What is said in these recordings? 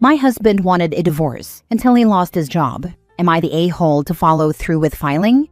My husband wanted a divorce until he lost his job. Am I the a-hole to follow through with filing?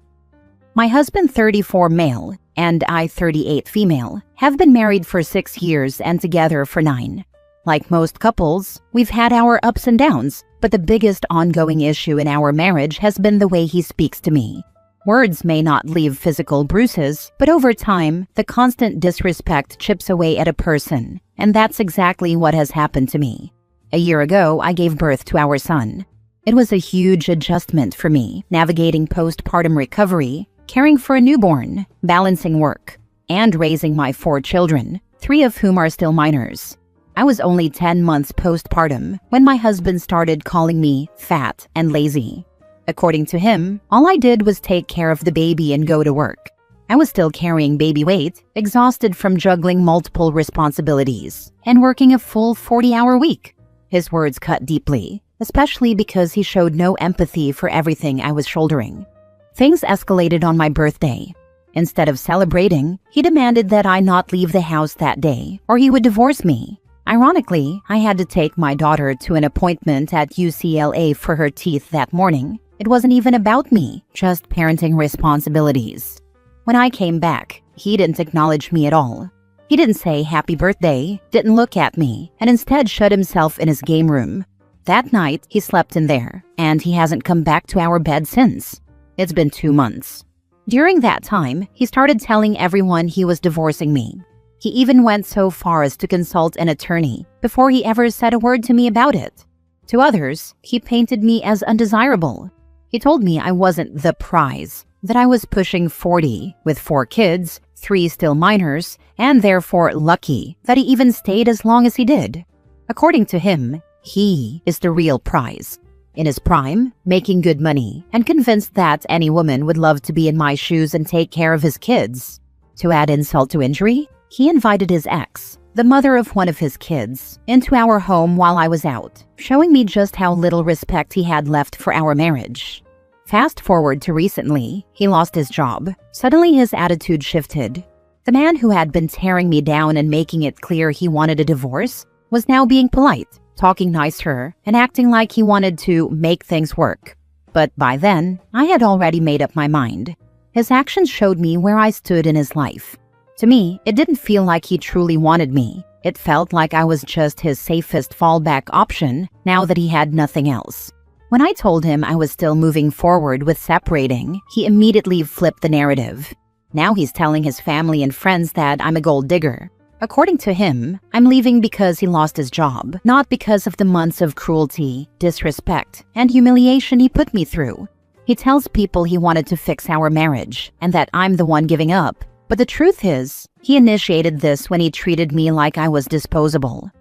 My husband, 34 male, and I, 38 female, have been married for 6 years and together for 9. Like most couples, we've had our ups and downs, but the biggest ongoing issue in our marriage has been the way he speaks to me. Words may not leave physical bruises, but over time, the constant disrespect chips away at a person, and that's exactly what has happened to me. A year ago, I gave birth to our son. It was a huge adjustment for me, navigating postpartum recovery, caring for a newborn, balancing work, and raising my 4 children, 3 of whom are still minors. I was only 10 months postpartum when my husband started calling me fat and lazy. According to him, all I did was take care of the baby and go to work. I was still carrying baby weight, exhausted from juggling multiple responsibilities, and working a full 40-hour week. His words cut deeply, especially because he showed no empathy for everything I was shouldering. Things escalated on my birthday. Instead of celebrating, he demanded that I not leave the house that day, or he would divorce me. Ironically, I had to take my daughter to an appointment at UCLA for her teeth that morning. It wasn't even about me, just parenting responsibilities. When I came back, he didn't acknowledge me at all. He didn't say happy birthday, didn't look at me, and instead shut himself in his game room. That night, he slept in there, and he hasn't come back to our bed since. It's been 2 months. During that time, he started telling everyone he was divorcing me. He even went so far as to consult an attorney before he ever said a word to me about it. To others, he painted me as undesirable. He told me I wasn't the prize, that I was pushing 40 with 4 kids, 3 still minors, and therefore lucky that he even stayed as long as he did. According to him, he is the real prize. In his prime, making good money, and convinced that any woman would love to be in my shoes and take care of his kids. To add insult to injury, he invited his ex, the mother of one of his kids, into our home while I was out, showing me just how little respect he had left for our marriage. Fast forward to recently, he lost his job. Suddenly his attitude shifted. The man who had been tearing me down and making it clear he wanted a divorce was now being polite, talking nicer, and acting like he wanted to make things work. But by then, I had already made up my mind. His actions showed me where I stood in his life. To me, it didn't feel like he truly wanted me. It felt like I was just his safest fallback option now that he had nothing else. When I told him I was still moving forward with separating, he immediately flipped the narrative. Now he's telling his family and friends that I'm a gold digger. According to him, I'm leaving because he lost his job, not because of the months of cruelty, disrespect, and humiliation he put me through. He tells people he wanted to fix our marriage, and that I'm the one giving up. But the truth is, he initiated this when he treated me like I was disposable.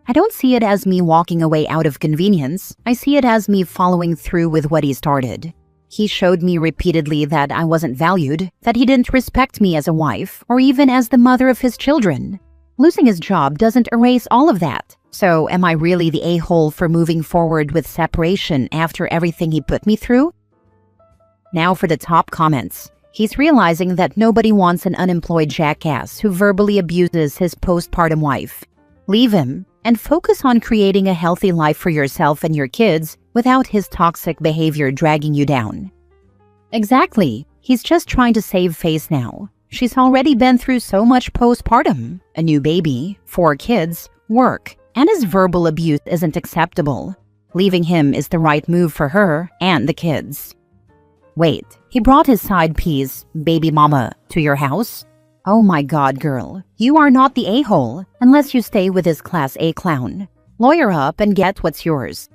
I don't see it as me walking away out of convenience. I see it as me following through with what he started. He showed me repeatedly that I wasn't valued, that he didn't respect me as a wife, or even as the mother of his children. Losing his job doesn't erase all of that. So am I really the a-hole for moving forward with separation after everything he put me through? Now for the top comments. He's realizing that nobody wants an unemployed jackass who verbally abuses his postpartum wife. Leave him and focus on creating a healthy life for yourself and your kids without his toxic behavior dragging you down. Exactly. He's just trying to save face now. She's already been through so much postpartum. A new baby, 4 kids, work, and his verbal abuse isn't acceptable. Leaving him is the right move for her and the kids. Wait, he brought his side piece, baby mama, to your house? Oh my God, girl. You are not the a-hole unless you stay with his class A clown. Lawyer up and get what's yours.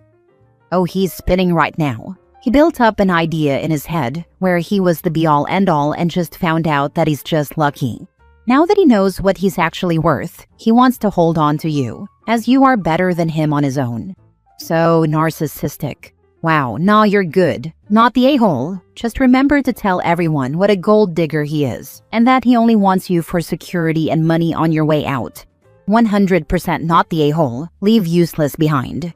Oh, he's spinning right now. He built up an idea in his head where he was the be-all end-all and just found out that he's just lucky. Now that he knows what he's actually worth, he wants to hold on to you, as you are better than him on his own. So narcissistic. Wow, nah, you're good. Not the a-hole. Just remember to tell everyone what a gold digger he is, and that he only wants you for security and money on your way out. 100% not the a-hole. Leave useless behind.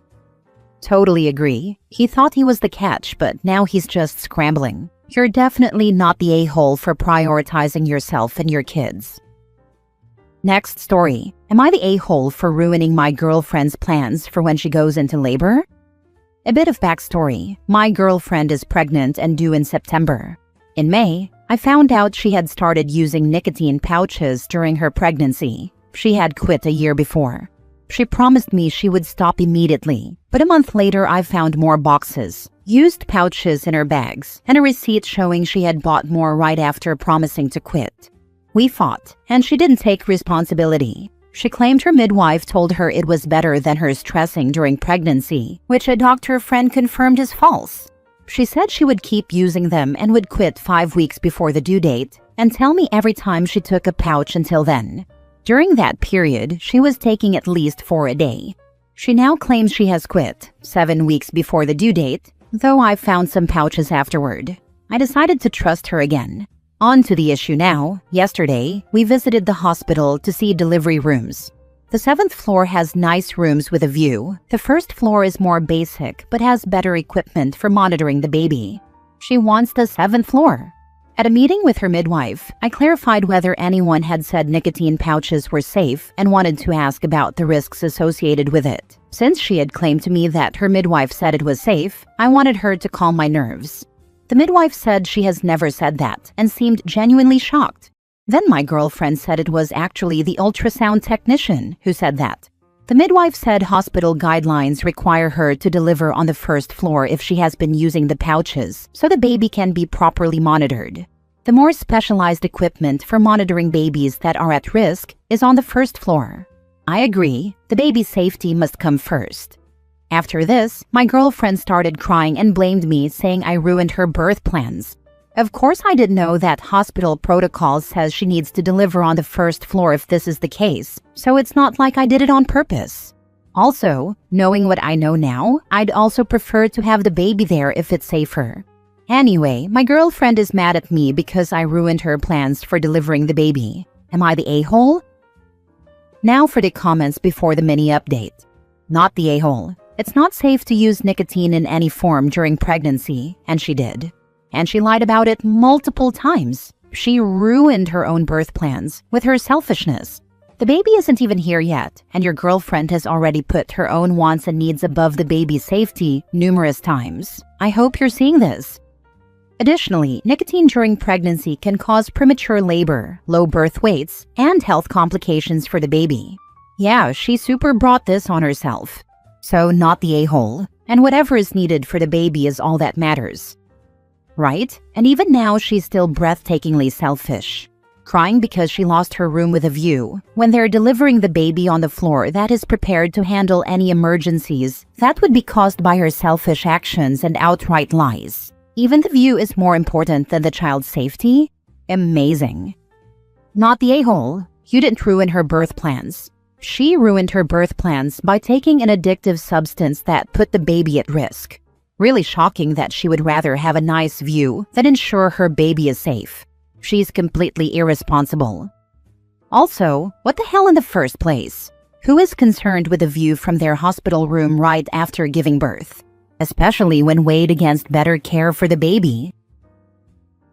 Totally agree. He thought he was the catch, but now he's just scrambling. You're definitely not the a-hole for prioritizing yourself and your kids. Next story. Am I the a-hole for ruining my girlfriend's plans for when she goes into labor? A bit of backstory. My girlfriend is pregnant and due in September. In May, I found out she had started using nicotine pouches during her pregnancy. She had quit a year before. She promised me she would stop immediately, but a month later I found more boxes, used pouches in her bags, and a receipt showing she had bought more right after promising to quit. We fought, and she didn't take responsibility. She claimed her midwife told her it was better than her stressing during pregnancy, which a doctor friend confirmed is false. She said she would keep using them and would quit 5 weeks before the due date and tell me every time she took a pouch until then. During that period, she was taking at least 4 a day. She now claims she has quit 7 weeks before the due date, though I found some pouches afterward. I decided to trust her again. On to the issue now. Yesterday, we visited the hospital to see delivery rooms. The 7th floor has nice rooms with a view. The 1st floor is more basic but has better equipment for monitoring the baby. She wants the 7th floor. At a meeting with her midwife, I clarified whether anyone had said nicotine pouches were safe and wanted to ask about the risks associated with it. Since she had claimed to me that her midwife said it was safe, I wanted her to calm my nerves. The midwife said she has never said that and seemed genuinely shocked. Then my girlfriend said it was actually the ultrasound technician who said that. The midwife said hospital guidelines require her to deliver on the 1st floor if she has been using the pouches, so the baby can be properly monitored. The more specialized equipment for monitoring babies that are at risk is on the 1st floor. I agree, the baby's safety must come first. After this, my girlfriend started crying and blamed me, saying I ruined her birth plans. Of course, I didn't know that hospital protocol says she needs to deliver on the 1st floor if this is the case, so it's not like I did it on purpose. Also, knowing what I know now, I'd also prefer to have the baby there if it's safer. Anyway, my girlfriend is mad at me because I ruined her plans for delivering the baby. Am I the a-hole? Now for the comments before the mini update. Not the a-hole. It's not safe to use nicotine in any form during pregnancy, and she did. And she lied about it multiple times. She ruined her own birth plans with her selfishness. The baby isn't even here yet, and your girlfriend has already put her own wants and needs above the baby's safety numerous times. I hope you're seeing this. Additionally, nicotine during pregnancy can cause premature labor, low birth weights, and health complications for the baby. Yeah, she super brought this on herself. So not the a-hole, and whatever is needed for the baby is all that matters. Right? And even now she's still breathtakingly selfish. Crying because she lost her room with a view, when they're delivering the baby on the floor that is prepared to handle any emergencies that would be caused by her selfish actions and outright lies. Even the view is more important than the child's safety? Amazing. Not the a-hole. You didn't ruin her birth plans. She ruined her birth plans by taking an addictive substance that put the baby at risk. Really shocking that she would rather have a nice view than ensure her baby is safe. She's completely irresponsible. Also, what the hell in the first place? Who is concerned with a view from their hospital room right after giving birth? Especially when weighed against better care for the baby.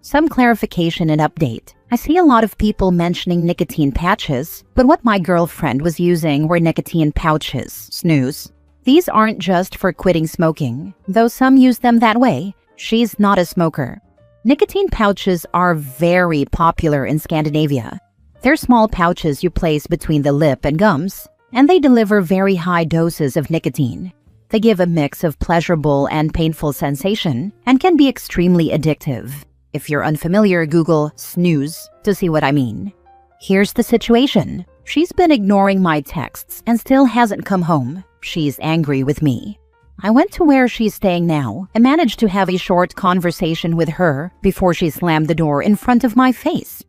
Some clarification and update. I see a lot of people mentioning nicotine patches, but what my girlfriend was using were nicotine pouches, snus. These aren't just for quitting smoking, though some use them that way. She's not a smoker. Nicotine pouches are very popular in Scandinavia. They're small pouches you place between the lip and gums, and they deliver very high doses of nicotine. They give a mix of pleasurable and painful sensation and can be extremely addictive. If you're unfamiliar, Google snooze to see what I mean. Here's the situation. She's been ignoring my texts and still hasn't come home. She's angry with me. I went to where she's staying now and managed to have a short conversation with her before she slammed the door in front of my face.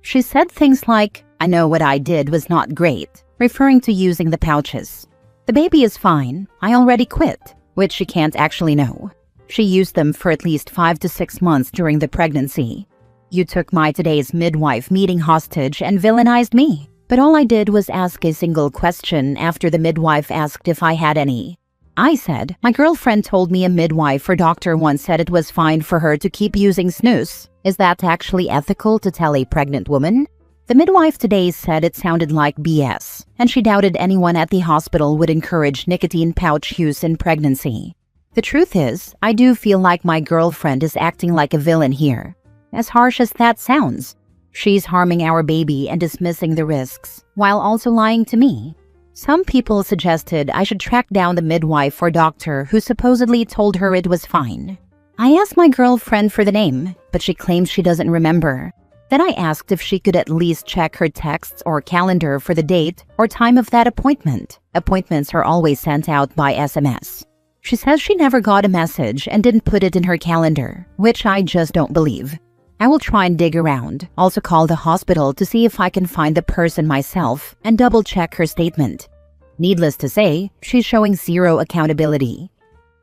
She said things like, "I know what I did was not great," referring to using the pouches. "The baby is fine. I already quit," which she can't actually know. She used them for at least 5 to 6 months during the pregnancy. You took my today's midwife meeting hostage and villainized me. But all I did was ask a single question after the midwife asked if I had any. I said, my girlfriend told me a midwife or doctor once said it was fine for her to keep using snus. Is that actually ethical to tell a pregnant woman? The midwife today said it sounded like BS, and she doubted anyone at the hospital would encourage nicotine pouch use in pregnancy. The truth is, I do feel like my girlfriend is acting like a villain here. As harsh as that sounds, she's harming our baby and dismissing the risks, while also lying to me. Some people suggested I should track down the midwife or doctor who supposedly told her it was fine. I asked my girlfriend for the name, but she claims she doesn't remember. Then I asked if she could at least check her texts or calendar for the date or time of that appointment. Appointments are always sent out by SMS. She says she never got a message and didn't put it in her calendar, which I just don't believe. I will try and dig around, also call the hospital to see if I can find the person myself and double-check her statement. Needless to say, she's showing zero accountability.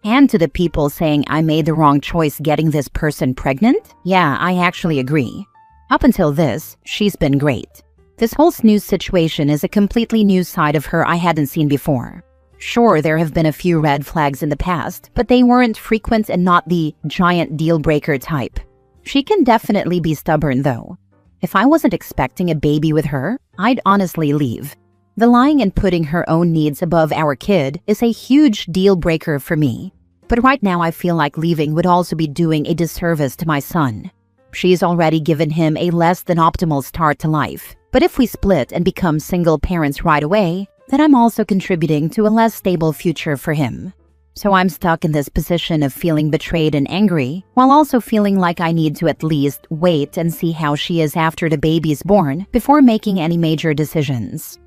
And to the people saying I made the wrong choice getting this person pregnant, yeah, I actually agree. Up until this, she's been great. This whole snooze situation is a completely new side of her I hadn't seen before. Sure, there have been a few red flags in the past, but they weren't frequent and not the giant deal-breaker type. She can definitely be stubborn, though. If I wasn't expecting a baby with her, I'd honestly leave. The lying and putting her own needs above our kid is a huge deal-breaker for me. But right now I feel like leaving would also be doing a disservice to my son. She's already given him a less than optimal start to life. But if we split and become single parents right away, then I'm also contributing to a less stable future for him. So I'm stuck in this position of feeling betrayed and angry, while also feeling like I need to at least wait and see how she is after the baby's born before making any major decisions.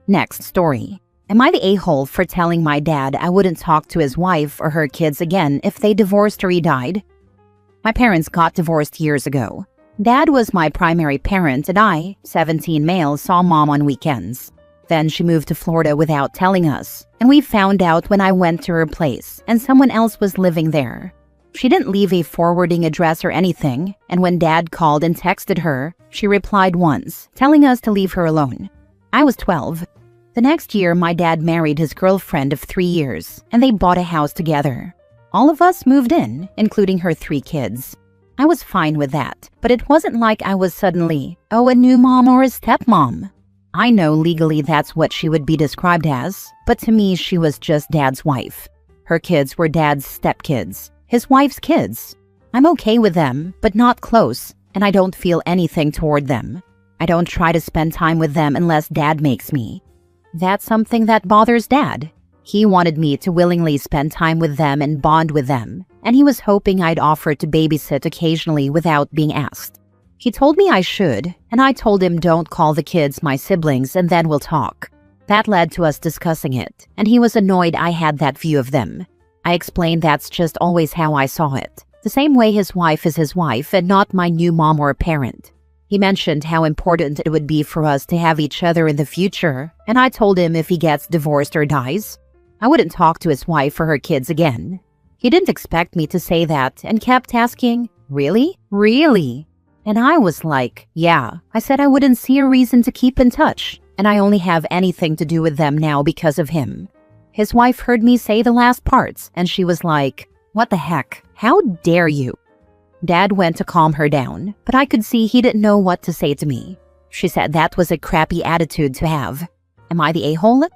Next story. Am I the a-hole for telling my dad I wouldn't talk to his wife or her kids again if they divorced or he died? My parents got divorced years ago. Dad was my primary parent and I, 17 male, saw mom on weekends. Then she moved to Florida without telling us, and we found out when I went to her place and someone else was living there. She didn't leave a forwarding address or anything, and when Dad called and texted her, she replied once, telling us to leave her alone. I was 12. The next year, my dad married his girlfriend of 3 years, and they bought a house together. All of us moved in, including her 3 kids. I was fine with that, but it wasn't like I was suddenly, a new mom or a stepmom. I know legally that's what she would be described as, but to me she was just Dad's wife. Her kids were Dad's stepkids, his wife's kids. I'm okay with them, but not close, and I don't feel anything toward them. I don't try to spend time with them unless Dad makes me. That's something that bothers Dad. He wanted me to willingly spend time with them and bond with them, and he was hoping I'd offer to babysit occasionally without being asked. He told me I should, and I told him don't call the kids my siblings and then we'll talk. That led to us discussing it, and he was annoyed I had that view of them. I explained that's just always how I saw it, the same way his wife is his wife and not my new mom or parent. He mentioned how important it would be for us to have each other in the future, and I told him if he gets divorced or dies, I wouldn't talk to his wife or her kids again. He didn't expect me to say that and kept asking, "Really? Really?" And I was like, yeah. I said I wouldn't see a reason to keep in touch, and I only have anything to do with them now because of him. His wife heard me say the last parts, and she was like, "What the heck? How dare you?" Dad went to calm her down, but I could see he didn't know what to say to me. She said that was a crappy attitude to have. Am I the a-hole?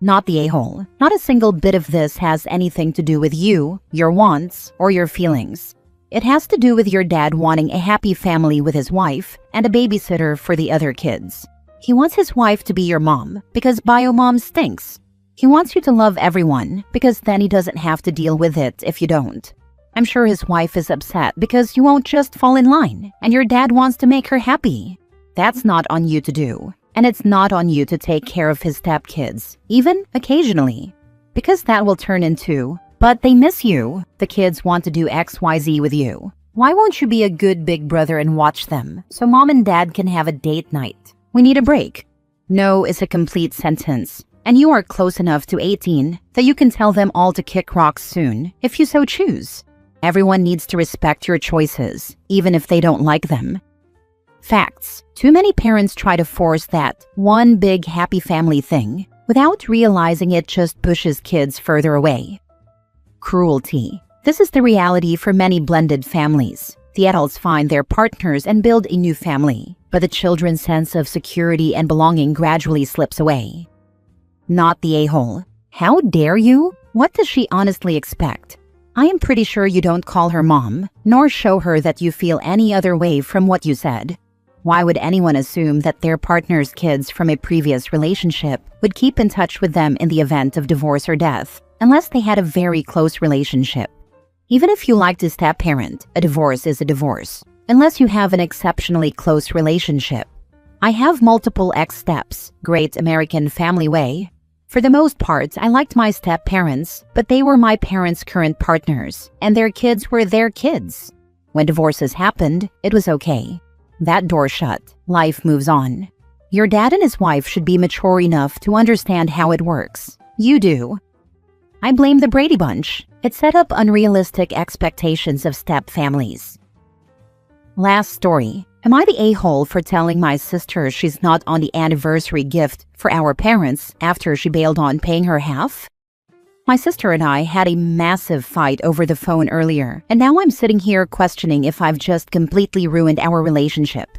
Not the a-hole. Not a single bit of this has anything to do with you, your wants, or your feelings. It has to do with your dad wanting a happy family with his wife and a babysitter for the other kids. He wants his wife to be your mom because bio mom stinks. He wants you to love everyone because then he doesn't have to deal with it if you don't. I'm sure his wife is upset because you won't just fall in line and your dad wants to make her happy. That's not on you to do, and it's not on you to take care of his stepkids, even occasionally, because that will turn into, "But they miss you. The kids want to do XYZ with you. Why won't you be a good big brother and watch them so mom and dad can have a date night? We need a break." No is a complete sentence, and you are close enough to 18 that you can tell them all to kick rocks soon if you so choose. Everyone needs to respect your choices, even if they don't like them. Facts. Too many parents try to force that one big happy family thing without realizing it just pushes kids further away. Cruelty. This is the reality for many blended families. The adults find their partners and build a new family, but the children's sense of security and belonging gradually slips away. Not the a-hole. How dare you? What does she honestly expect? I am pretty sure you don't call her mom, nor show her that you feel any other way from what you said. Why would anyone assume that their partner's kids from a previous relationship would keep in touch with them in the event of divorce or death, unless they had a very close relationship? Even if you liked a step-parent, a divorce is a divorce, unless you have an exceptionally close relationship. I have multiple ex-steps, great American family way. For the most part, I liked my step-parents, but they were my parents' current partners, and their kids were their kids. When divorces happened, it was okay. That door shut, life moves on. Your dad and his wife should be mature enough to understand how it works. You do. I blame the Brady Bunch. It set up unrealistic expectations of step families. Last story. Am I the a-hole for telling my sister she's not on the anniversary gift for our parents after she bailed on paying her half? My sister and I had a massive fight over the phone earlier, and now I'm sitting here questioning if I've just completely ruined our relationship.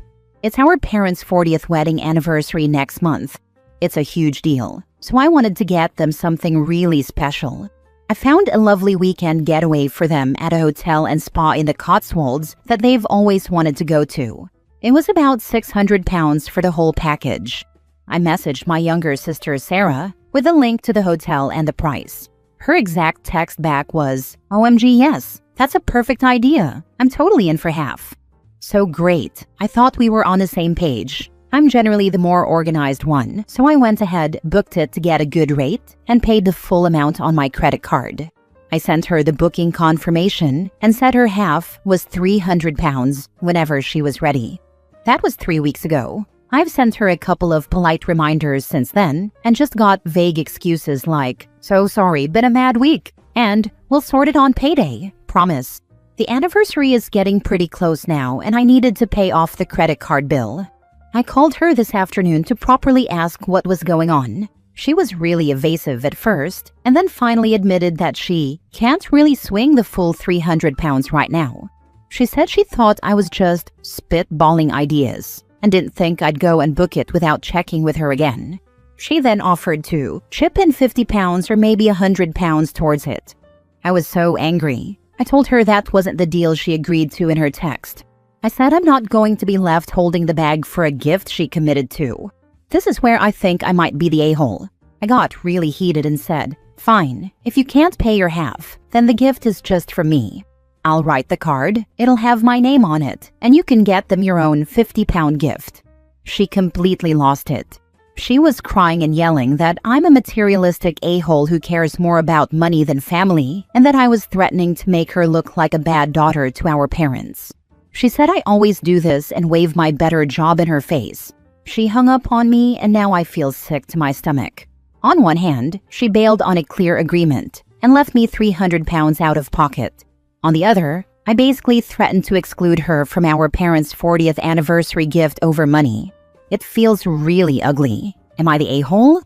It's our parents' 40th wedding anniversary next month. It's a huge deal, so I wanted to get them something really special. I found a lovely weekend getaway for them at a hotel and spa in the Cotswolds that they've always wanted to go to. It was about £600 for the whole package. I messaged my younger sister Sarah with a link to the hotel and the price. Her exact text back was, "OMG, yes, that's a perfect idea. I'm totally in for half." So great. I thought we were on the same page. I'm generally the more organized one, so I went ahead, booked it to get a good rate, and paid the full amount on my credit card. I sent her the booking confirmation and said her half was £300 whenever she was ready. That was 3 weeks ago. I've sent her a couple of polite reminders since then and just got vague excuses like, "So sorry, been a mad week," and "We'll sort it on payday, promise." The anniversary is getting pretty close now and I needed to pay off the credit card bill. I called her this afternoon to properly ask what was going on. She was really evasive at first and then finally admitted that she can't really swing the full £300 right now. She said she thought I was just spitballing ideas and didn't think I'd go and book it without checking with her again. She then offered to chip in £50 or maybe £100 towards it. I was so angry. I told her that wasn't the deal she agreed to in her text. I said I'm not going to be left holding the bag for a gift she committed to. This is where I think I might be the a-hole. I got really heated and said, "Fine, if you can't pay your half, then the gift is just for me. I'll write the card, it'll have my name on it, and you can get them your own £50 gift." She completely lost it. She was crying and yelling that I'm a materialistic a-hole who cares more about money than family, and that I was threatening to make her look like a bad daughter to our parents. She said I always do this and wave my better job in her face. She hung up on me and now I feel sick to my stomach. On one hand, she bailed on a clear agreement and left me £300 out of pocket. On the other, I basically threatened to exclude her from our parents' 40th anniversary gift over money. It feels really ugly. Am I the a-hole?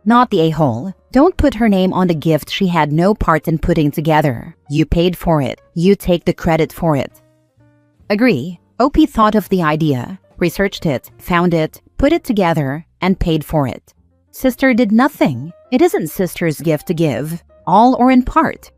Not the a-hole. Don't put her name on the gift she had no part in putting together. You paid for it. You take the credit for it. Agree. OP thought of the idea, researched it, found it, put it together, and paid for it. Sister did nothing. It isn't sister's gift to give, all or in part.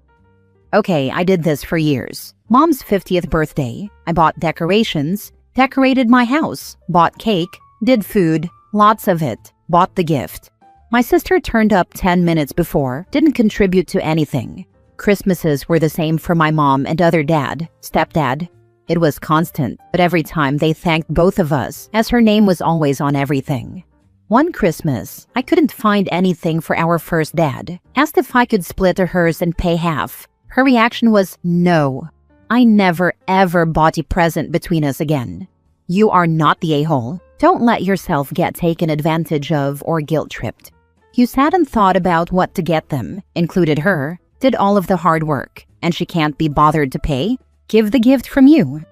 Okay, I did this for years. Mom's 50th birthday. I bought decorations, decorated my house, bought cake, did food, lots of it, bought the gift. My sister turned up 10 minutes before, didn't contribute to anything. Christmases were the same for my mom and other dad, stepdad. It was constant, but every time they thanked both of us, as her name was always on everything. One Christmas, I couldn't find anything for our first dad. Asked if I could split hers and pay half. Her reaction was no. I never ever bought a present between us again. You are not the a-hole. Don't let yourself get taken advantage of or guilt-tripped. You sat and thought about what to get them, included her, did all of the hard work, and she can't be bothered to pay? Give the gift from you.